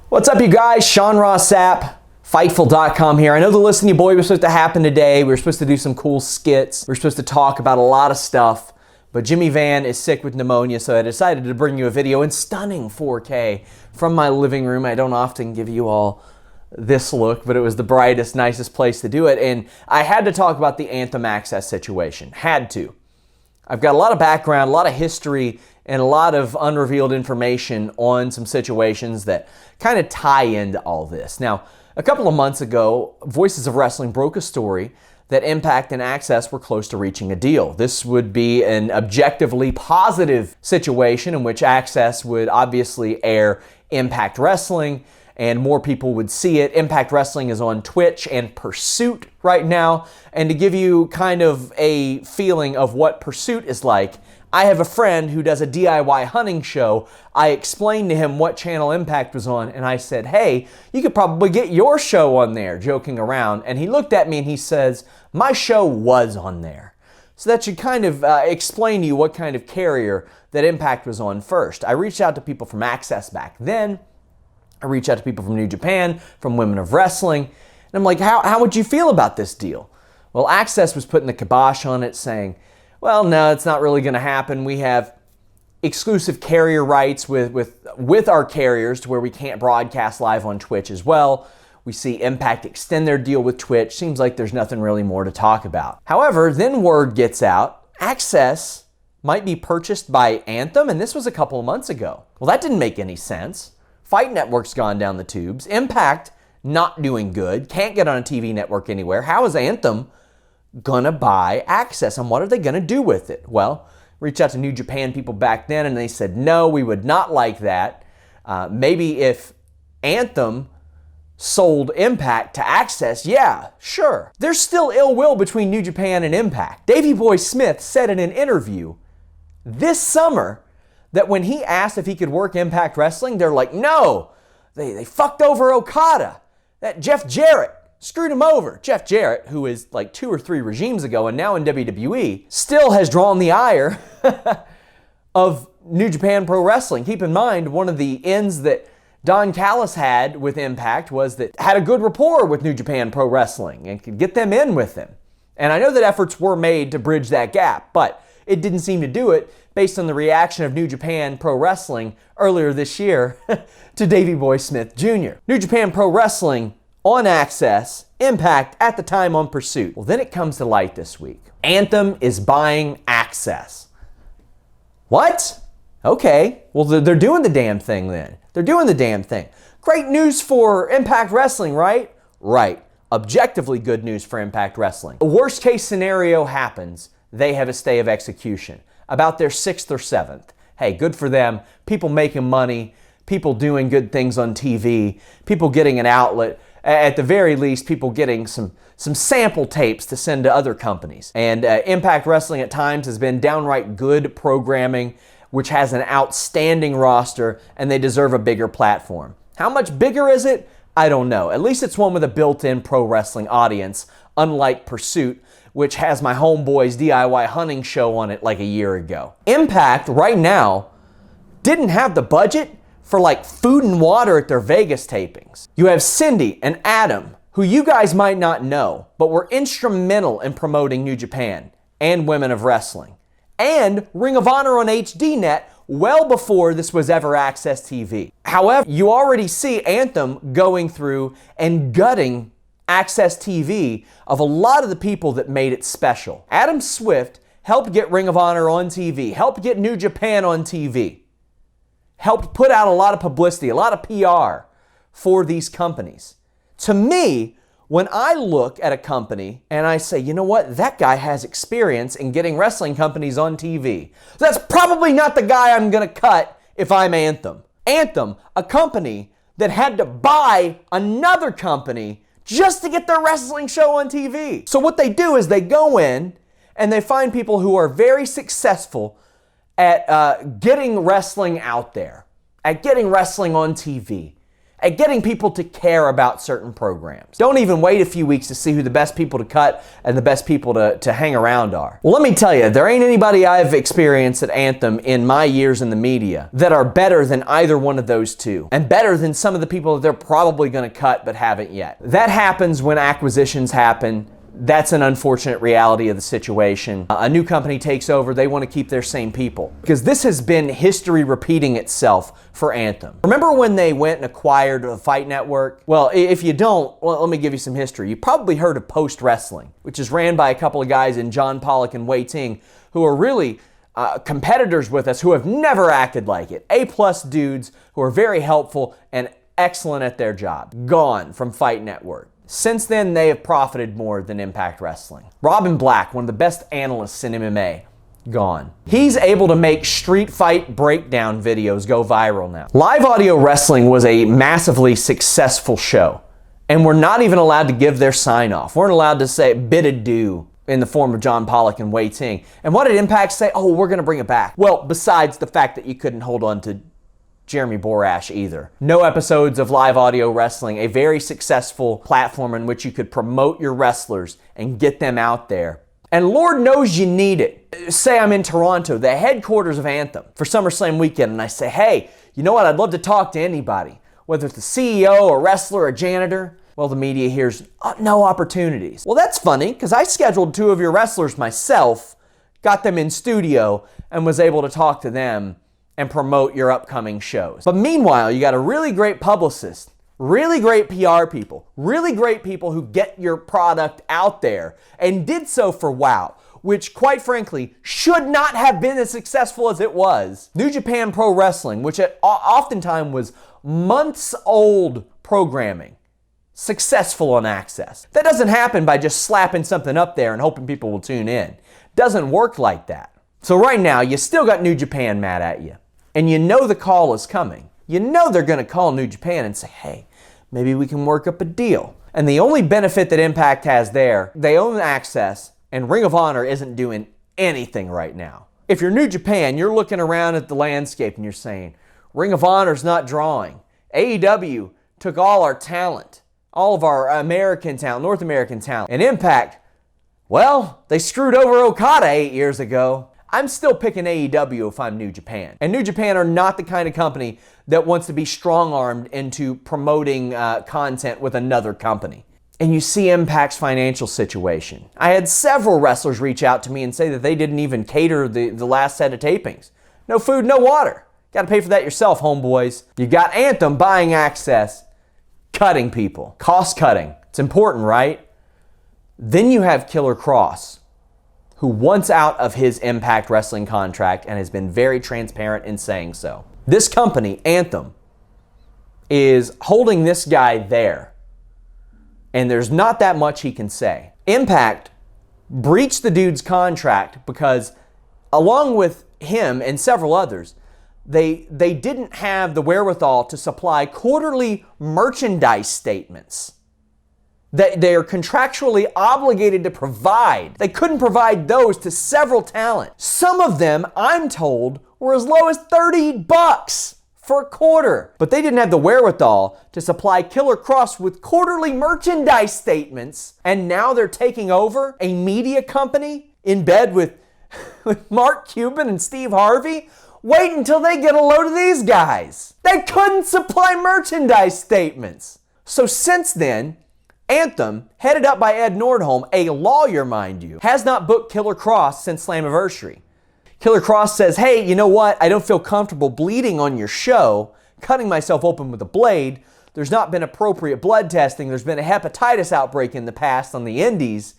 What's up, you guys? Sean Ross Sapp, Fightful.com here. I know the Listen You Boy was supposed to happen today. We were supposed to do some cool skits. We were supposed to talk about a lot of stuff, but Jimmy Van is sick with pneumonia, so I decided to bring you a video in stunning 4K from my living room. I don't often give you all this look, but it was the brightest, nicest place to do it, and I had to talk about the Anthem AXS situation. Had to. I've got a lot of background, a lot of history, and a lot of unrevealed information on some situations that kind of tie into all this. Now, a couple of months ago, Voices of Wrestling broke a story that Impact and AXS were close to reaching a deal. This would be an objectively positive situation in which AXS would obviously air Impact Wrestling and more people would see it. Impact Wrestling is on Twitch and Pursuit right now. And to give you kind of a feeling of what Pursuit is like, I have a friend who does a DIY hunting show. I explained to him what channel Impact was on, and I said, hey, you could probably get your show on there, joking around. And he looked at me and he says, my show was on there. So that should kind of explain to you what kind of carrier that Impact was on first. I reached out to people from AXS back then. I reached out to people from New Japan, from Women of Wrestling, and I'm like, how would you feel about this deal? Well, AXS was putting the kibosh on it, saying, well, no, it's not really going to happen. We have exclusive carrier rights with our carriers to where we can't broadcast live on Twitch as well. We see Impact extend their deal with Twitch. Seems like there's nothing really more to talk about. However, then word gets out, AXS might be purchased by Anthem, and this was a couple of months ago. Well, that didn't make any sense. Fight Network's gone down the tubes. Impact not doing good. Can't get on a TV network anywhere. How is Anthem gonna buy AXS, and what are they gonna do with it? Well, reached out to New Japan people back then, and they said, no, we would not like that. Maybe if Anthem sold Impact to AXS, yeah, sure. There's still ill will between New Japan and Impact. Davey Boy Smith said in an interview this summer that when he asked if he could work Impact Wrestling, they're like, no, they fucked over Okada. That Jeff Jarrett screwed him over. Jeff Jarrett, who is like 2 or 3 regimes ago and now in WWE, still has drawn the ire of New Japan Pro Wrestling. Keep in mind, one of the ends that Don Callis had with Impact was that had a good rapport with New Japan Pro Wrestling and could get them in with him. And I know that efforts were made to bridge that gap, but it didn't seem to do it based on the reaction of New Japan Pro Wrestling earlier this year to Davey Boy Smith Jr. New Japan Pro Wrestling on AXS, Impact at the time on Pursuit. Well, then it comes to light this week. Anthem is buying AXS. What? Okay, well, they're doing the damn thing then. They're doing the damn thing. Great news for Impact Wrestling, right? Right. Objectively good news for Impact Wrestling. The worst case scenario happens. They have a stay of execution. About their 6th or 7th. Hey, good for them. People making money. People doing good things on TV. People getting an outlet. At the very least, people getting some sample tapes to send to other companies. And Impact Wrestling at times has been downright good programming, which has an outstanding roster, and they deserve a bigger platform. How much bigger is it? I don't know. At least it's one with a built-in pro wrestling audience, unlike Pursuit, which has my homeboy's DIY hunting show on it like a year ago. Impact, right now, didn't have the budget for like food and water at their Vegas tapings. You have Cindy and Adam, who you guys might not know, but were instrumental in promoting New Japan and Women of Wrestling, and Ring of Honor on HDNet well before this was ever AXS TV. However, you already see Anthem going through and gutting AXS TV of a lot of the people that made it special. Adam Swift helped get Ring of Honor on TV, helped get New Japan on TV, helped put out a lot of publicity, a lot of PR for these companies. To me, when I look at a company and I say, you know what, that guy has experience in getting wrestling companies on TV. That's probably not the guy I'm gonna cut if I'm Anthem. Anthem, a company that had to buy another company just to get their wrestling show on TV. So what they do is they go in and they find people who are very successful at getting wrestling out there, at getting wrestling on TV. at getting people to care about certain programs. Don't even wait a few weeks to see who the best people to cut and the best people to hang around are. Well, let me tell you, there ain't anybody I've experienced at Anthem in my years in the media that are better than either one of those two, and better than some of the people that they're probably going to cut but haven't yet. That happens when acquisitions happen. That's an unfortunate reality of the situation. A new company takes over, they want to keep their same people. Because this has been history repeating itself for Anthem. Remember when they went and acquired the Fight Network? Well, if you don't, well, let me give you some history. You probably heard of Post Wrestling, which is ran by a couple of guys in John Pollock and Wei Ting, who are really competitors with us who have never acted like it. A-plus dudes who are very helpful and excellent at their job. Gone from Fight Network. Since then, they have profited more than Impact Wrestling. Robin Black, one of the best analysts in MMA, gone. He's able to make street fight breakdown videos go viral now. Live Audio Wrestling was a massively successful show, and we're not even allowed to give their sign off. We're not allowed to say bid adieu in the form of John Pollock and Wei Ting. And what did Impact say? Oh, we're going to bring it back. Well, besides the fact that you couldn't hold on to Jeremy Borash either. No episodes of Live Audio Wrestling, a very successful platform in which you could promote your wrestlers and get them out there. And Lord knows you need it. Say I'm in Toronto, the headquarters of Anthem, for SummerSlam weekend, and I say, hey, you know what, I'd love to talk to anybody, whether it's the CEO, a wrestler, a janitor. Well, the media hears, no opportunities. Well, that's funny, because I scheduled 2 of your wrestlers myself, got them in studio, and was able to talk to them and promote your upcoming shows. But meanwhile, you got a really great publicist, really great PR people, really great people who get your product out there, and did so for WOW, which quite frankly should not have been as successful as it was. New Japan Pro Wrestling, which oftentimes was months old programming, successful on AXS. That doesn't happen by just slapping something up there and hoping people will tune in. Doesn't work like that. So right now, you still got New Japan mad at you. And you know the call is coming. You know they're going to call New Japan and say, hey, maybe we can work up a deal. And the only benefit that Impact has there, they own AXS, and Ring of Honor isn't doing anything right now. If you're New Japan, you're looking around at the landscape and you're saying, Ring of Honor's not drawing. AEW took all our talent, all of our American talent, North American talent. And Impact, well, they screwed over Okada 8 years ago. I'm still picking AEW if I'm New Japan. And New Japan are not the kind of company that wants to be strong-armed into promoting content with another company. And you see Impact's financial situation. I had several wrestlers reach out to me and say that they didn't even cater the last set of tapings. No food, no water. Got to pay for that yourself, homeboys. You got Anthem buying AXS, cutting people, cost cutting. It's important, right? Then you have Killer Kross, who wants out of his Impact Wrestling contract and has been very transparent in saying so. This company, Anthem, is holding this guy there, and there's not that much he can say. Impact breached the dude's contract because, along with him and several others, they didn't have the wherewithal to supply quarterly merchandise statements that they are contractually obligated to provide. They couldn't provide those to several talent. Some of them, I'm told, were as low as $30 for a quarter. But they didn't have the wherewithal to supply Killer Kross with quarterly merchandise statements. And now they're taking over a media company in bed with Mark Cuban and Steve Harvey. Wait until they get a load of these guys. They couldn't supply merchandise statements. So since then, Anthem, headed up by Ed Nordholm, a lawyer, mind you, has not booked Killer Kross since Slammiversary. Killer Kross says, hey, you know what? I don't feel comfortable bleeding on your show, cutting myself open with a blade. There's not been appropriate blood testing. There's been a hepatitis outbreak in the past on the indies.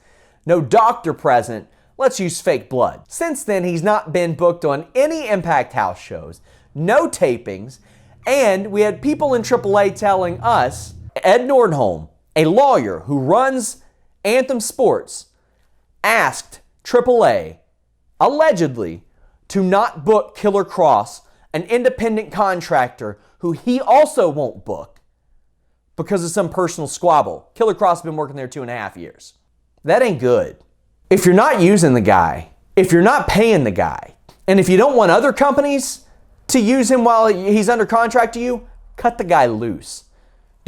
No doctor present. Let's use fake blood. Since then, he's not been booked on any Impact House shows, no tapings, and we had people in AAA telling us, Ed Nordholm, a lawyer who runs Anthem Sports, asked AAA, allegedly, to not book Killer Kross, an independent contractor who he also won't book because of some personal squabble. Killer Kross has been working there 2.5 years. That ain't good. If you're not using the guy, if you're not paying the guy, and if you don't want other companies to use him while he's under contract to you, cut the guy loose.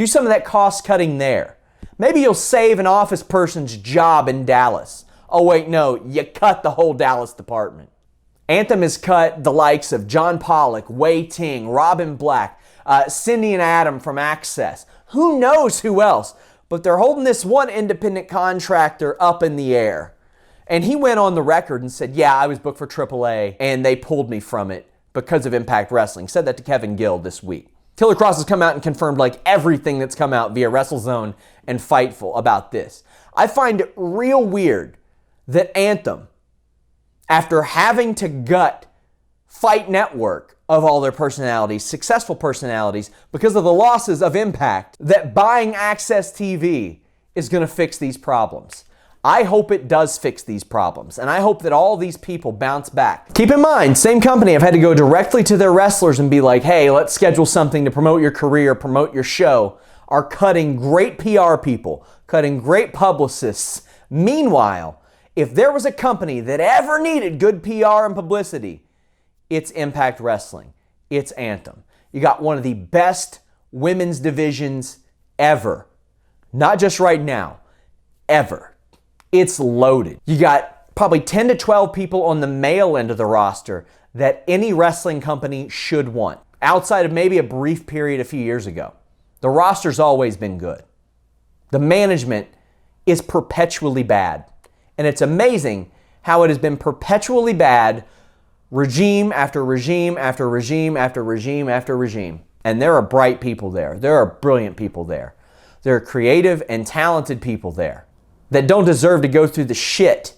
Do some of that cost cutting there. Maybe you'll save an office person's job in Dallas. Oh wait, no, you cut the whole Dallas department. Anthem has cut the likes of John Pollock, Wei Ting, Robin Black, Cindy and Adam from AXS. Who knows who else? But they're holding this one independent contractor up in the air. And he went on the record and said, yeah, I was booked for AAA and they pulled me from it because of Impact Wrestling. Said that to Kevin Gill this week. Killer Kross has come out and confirmed like everything that's come out via WrestleZone and Fightful about this. I find it real weird that Anthem, after having to gut Fight Network of all their personalities, successful personalities, because of the losses of Impact, that buying AXS TV is going to fix these problems. I hope it does fix these problems, and I hope that all these people bounce back. Keep in mind, same company have had to go directly to their wrestlers and be like, hey, let's schedule something to promote your career, promote your show, are cutting great PR people, cutting great publicists. Meanwhile, if there was a company that ever needed good PR and publicity, it's Impact Wrestling. It's Anthem. You got one of the best women's divisions ever. Not just right now, ever. It's loaded. You got probably 10 to 12 people on the male end of the roster that any wrestling company should want, outside of maybe a brief period a few years ago. The roster's always been good. The management is perpetually bad. And it's amazing how it has been perpetually bad, regime after regime after regime after regime after regime. And there are bright people there. There are brilliant people there. There are creative and talented people there that don't deserve to go through the shit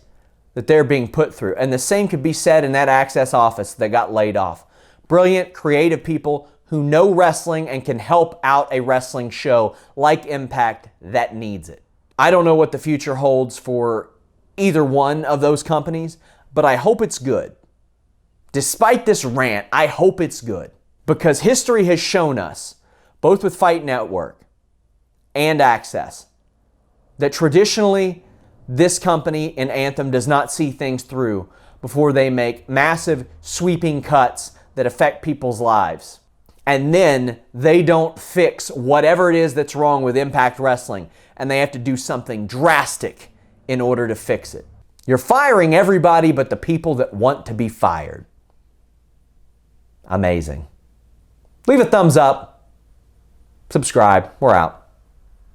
that they're being put through. And the same could be said in that AXS office that got laid off. Brilliant, creative people who know wrestling and can help out a wrestling show like Impact that needs it. I don't know what the future holds for either one of those companies, but I hope it's good. Despite this rant, I hope it's good. Because history has shown us, both with Fight Network and AXS, that traditionally this company in Anthem does not see things through before they make massive sweeping cuts that affect people's lives. And then they don't fix whatever it is that's wrong with Impact Wrestling, and they have to do something drastic in order to fix it. You're firing everybody but the people that want to be fired. Amazing. Leave a thumbs up. Subscribe. We're out.